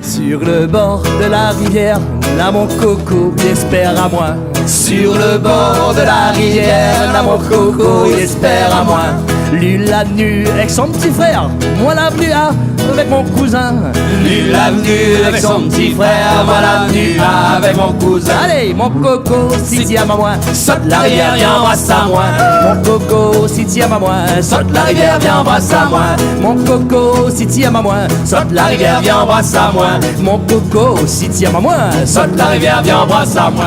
Sur le bord de la rivière, là mon coco, il espère à moi. Sur le bord de la rivière, là mon coco, il espère à moi. Lui l'avenue avec son petit frère, moi l'avenue avec mon cousin. Lui l'avenue avec son petit frère, moi l'avenue avec mon cousin. Allez, mon coco, si t'y aimes à moi, saute la rivière, viens embrasse à moi. Mon coco, si t'y aimes à moi, saute la rivière, viens embrasse à moi. Mon coco, si t'y aimes à moi, saute la rivière, viens embrasse à moi. Mon coco, si t'y aimes à moi, saute la rivière, viens embrasse à moi.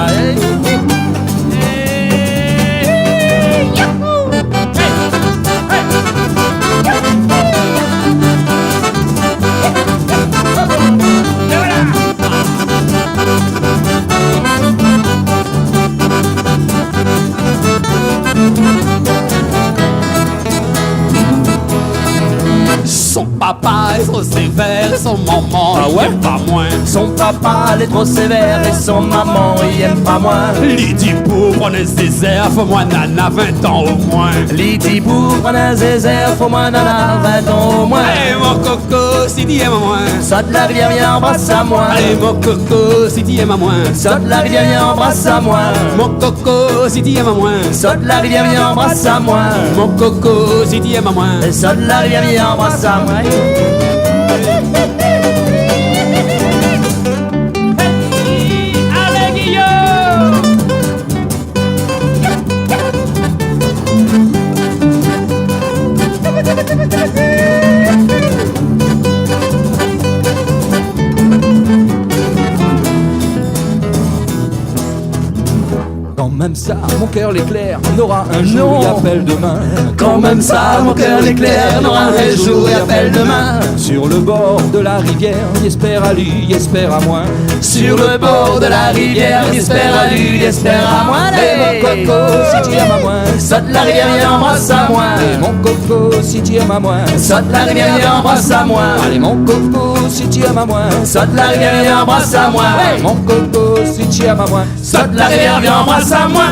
Son papa est trop sévère et son maman il aime pas moins. Son papa elle est trop sévère et son maman il aime pas moins. Lydie pour prendre un désert, faut moins nana 20 ans au moins. Lydie pour prendre un zézère, faut moins nana 20 ans au moins. Allez mon coco, si t'y aimes à moi, saute la rivière, viens embrasse à moi. allez mon coco, si t'y aimes à moi, Saute la rivière, viens embrasse à moi. mon coco, si t'y aimes à moi, Saute la rivière, viens embrasse à moi. mon coco, si t'y aimes à moi. Saute la rivière, viens embrasse à moi. Allez Guillaume! Quand même ça, mon cœur l'éclaire, n'aura un jour et appelle demain. Quand même ça, mon cœur l'éclaire, n'aura un jour et appelle demain. Sur le bord de la rivière, il espère à lui, il espère à moi. Sur le bord de la rivière, il espère à lui, il espère à moi. Et mon coco, si tu aimes à moi, saute la rivière, viens embrasse à moi. et mon coco, si tu aimes à moi, Saute la rivière, viens embrasse à moi. allez mon coco, si tu aimes à moi, Saute la rivière, viens embrasse à moi. mon coco, si tu aimes à moi. Saute la rivière, viens embrasse à moi.